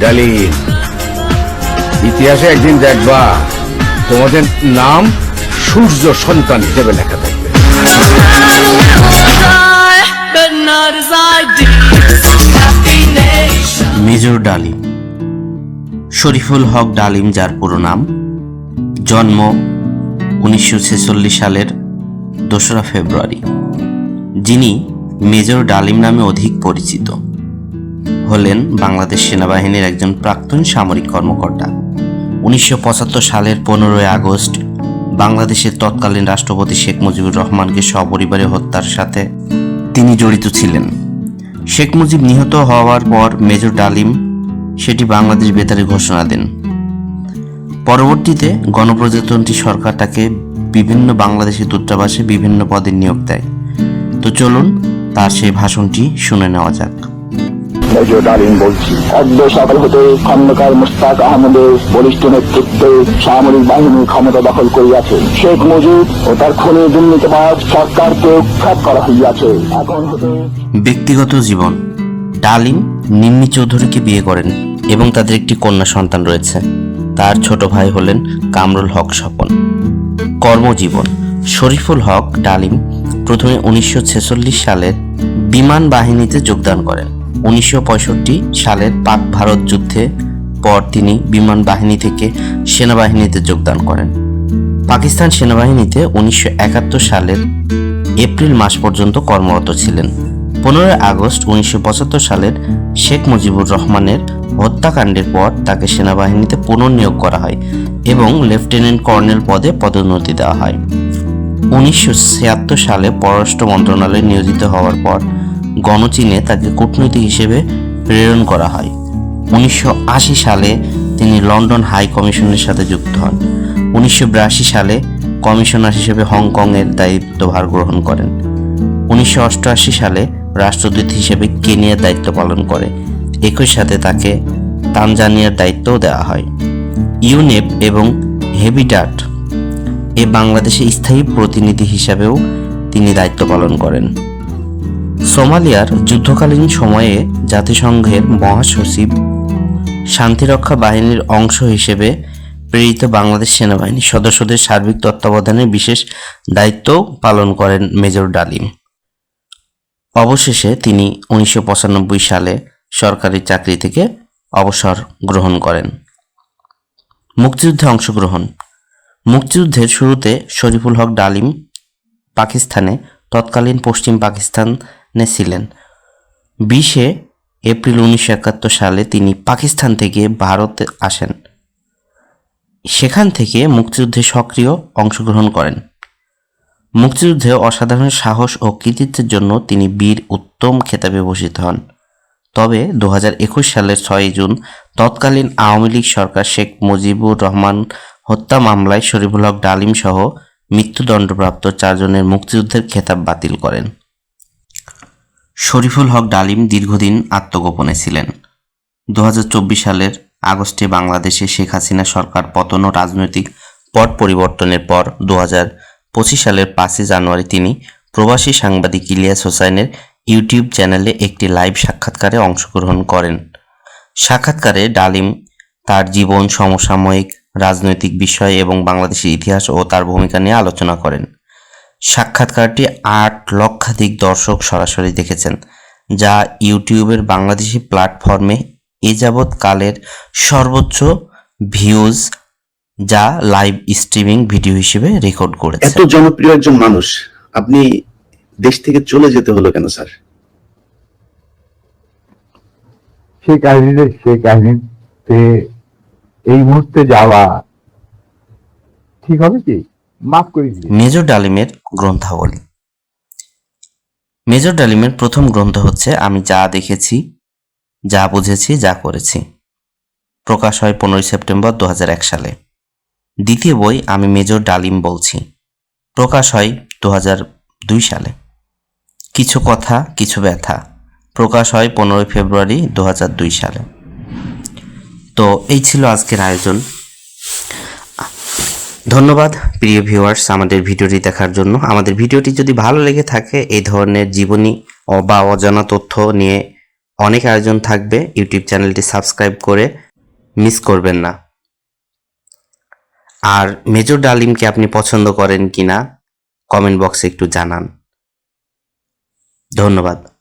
ডালিম, ইতিহাসে একদিন দেখবা তোমাদের নাম সূর্য সন্তান হিসেবে লেখা থাকবে। মেজর ডালিম শরীফুল হক ডালিম, যার পুরো নাম। জন্ম 1946 সালের 2রা ফেব্রুয়ারি। যিনি মেজর ডালিম নামে অধিক পরিচিত, হলেন বাংলাদেশ সেনাবাহিনীর একজন প্রাক্তন সামরিক কর্মকর্তা। 1975 সালের 15ই আগস্ট বাংলাদেশের তৎকালীন রাষ্ট্রপতি শেখ মুজিবুর রহমানকে সপরিবারে হত্যার সাথে তিনি জড়িত ছিলেন। শেখ মুজিব নিহত হওয়ার পর মেজর ডালিম সেটি বাংলাদেশ বেতারে ঘোষণা দেন। পরবর্তীতে গণপ্রজাতন্ত্রী সরকার তাকে বিভিন্ন বাংলাদেশি দূতাবাসে বিভিন্ন পদে নিয়োগ দেয়। তো চলুন তার সেই ভাষণটি শুনে নেওয়া যাক। মেজর ডালিম বলছি, অদ্য সকাল হতে খন্দকার মুশতাক আহমদের বলিষ্ঠ নেতৃত্বে সামরিক বাহিনী ক্ষমতা দখল করিয়াছে। শেখ মুজিব ও তার খুনি দুর্নীতিবাজ সরকারকে উৎখাত করা হইয়াছে। এখন হতে ব্যক্তিগত জীবন। ডালিম নিম্মি চৌধুরীকে বিয়ে করেন এবং তাদের একটি কন্যা সন্তান রয়েছে। তার ছোট ভাই হলেন কামরুল হক স্বপন। কর্মজীবন। শরীফুল হক ডালিম প্রথমে 1946 সালের বিমান বাহিনীতে যোগদান করেন। 1965 সালের পাক ভারত যুদ্ধে পর তিনি বিমান বাহিনী থেকে সেনাবাহিনীতে যোগদান করেন। পাকিস্তান সেনাবাহিনীতে 1971 সালের এপ্রিল মাস পর্যন্ত কর্মরত ছিলেন। 15 আগস্ট 1975 সালের শেখ মুজিবুর রহমানের হত্যাকাণ্ডের পর তাকে সেনাবাহিনীতে পুনর্নিয়োগ করা হয় এবং লেফটেন্যান্ট কর্নেল পদে পদোন্নতি দেওয়া হয়। 1976 সালে পররাষ্ট্র মন্ত্রণালয়ে নিয়োজিত হওয়ার পর গণচীনে তাকে কূটনৈতিক হিসেবে প্রেরণ করা হয়। 1980 সালে তিনি লন্ডন হাই কমিশনের সাথে যুক্ত হন। 1982 সালে কমিশনার হিসেবে হংকংয়ের দায়িত্বভার গ্রহণ করেন। 1988 সালে রাষ্ট্রদূত হিসেবে কেনিয়ার দায়িত্ব পালন করে। একই সাথে তাকে তানজানিয়ার দায়িত্বও দেওয়া হয়। ইউনেপ এবং হেবিটাট এ বাংলাদেশে স্থায়ী প্রতিনিধি হিসাবেও তিনি দায়িত্ব পালন করেন। সোমালিয়ার যুদ্ধকালীন সময়ে জাতিসংঘের মহাসচিব, শান্তিরক্ষা বাহিনীর অংশ হিসেবে প্রেরিত বাংলাদেশ সেনাবাহিনীর সদস্যদের সার্বিক তত্ত্বাবধানে বিশেষ দায়িত্ব পালন করেন মেজর ডালিম। অবশেষে তিনি 1995 সালে সরকারি চাকরি থেকে অবসর গ্রহণ করেন। মুক্তিযুদ্ধে অংশগ্রহণ। মুক্তিযুদ্ধের শুরুতে শরীফুল হক ডালিম পাকিস্তানে, তৎকালীন পশ্চিম পাকিস্তানে ছিলেন। 20 এপ্রিল 1971 সালে তিনি পাকিস্তান থেকে ভারতে আসেন। সেখান থেকে মুক্তিযুদ্ধে সক্রিয় অংশগ্রহণ করেন। মুক্তিযুদ্ধে অসাধারণ সাহস ও কৃতিত্বের জন্য তিনি বীর উত্তম খেতাবে ভূষিত হন। তবে 2021 সালের 6 জুন তৎকালীন আওয়ামী লীগ সরকার শেখ মুজিবুর রহমান হত্যা মামলায় শরীফুল হক ডালিম সহ মৃত্যুদণ্ডপ্রাপ্ত 4 জনের মুক্তিযুদ্ধের খেতাব বাতিল করেন। শরীফুল হক ডালিম দীর্ঘদিন আত্মগোপনে ছিলেন। 2024 সালের আগস্টে বাংলাদেশে শেখ হাসিনা সরকার পতন ও রাজনৈতিক পট পরিবর্তনের পর 2025 সালের 5 জানুয়ারি তিনি প্রবাসী সাংবাদিক ইলিয়াস হোসাইনের ইউটিউব চ্যানেলে একটি লাইভ সাক্ষাৎকারে অংশগ্রহণ করেন। সাক্ষাৎকারে ডালিম তার জীবন, সমসাময়িক রাজনৈতিক বিষয় এবং বাংলাদেশের ইতিহাস ও তার ভূমিকা নিয়ে আলোচনা করেন। সাক্ষাৎকারটি 8 লক্ষাধিক দর্শক সরাসরি দেখেছেন, যা ইউটিউবের বাংলাদেশি প্ল্যাটফর্মে এ যাবৎ কালের সর্বোচ্চ ভিউজ, যা লাইভ স্ট্রিমিং ভিডিও হিসেবে রেকর্ড করেছে। এত জনপ্রিয় একজন মানুষ, আপনি দেশ থেকে চলে যেতে হলো কেন স্যার? সেই কাহিনীতে এই মুহূর্তে যাওয়া ঠিক হবে কি? মাফ করে দিন। মেজর ডালিমের গ্রন্থাবলী। মেজর ডালিমের প্রথম গ্রন্থ হচ্ছে আমি যা দেখেছি, যা বুঝেছি, যা করেছি। প্রকাশ হয় 15 সেপ্টেম্বর 2001 সালে। দ্বিতীয় বই আমি মেজর ডালিম বলছি, প্রকাশ হয় 2002 সালে। কিছু কথা কিছু ব্যথা, প্রকাশ হয় 15 ফেব্রুয়ারি 2002 সালে। তো এই ছিল আজকের আয়োজন। ধন্যবাদ প্রিয় ভিউয়ার্স আমাদের ভিডিওটি দেখার জন্য। আমাদের ভিডিওটি যদি ভালো লেগে থাকে, এই ধরনের জীবনী বা অজানা তথ্য নিয়ে অনেক আয়োজন থাকবে, ইউটিউব চ্যানেলটি সাবস্ক্রাইব করে মিস করবেন না। আর মেজর ডালিমকে আপনি পছন্দ করেন কিনা কমেন্ট বক্সে একটু জানান। ধন্যবাদ।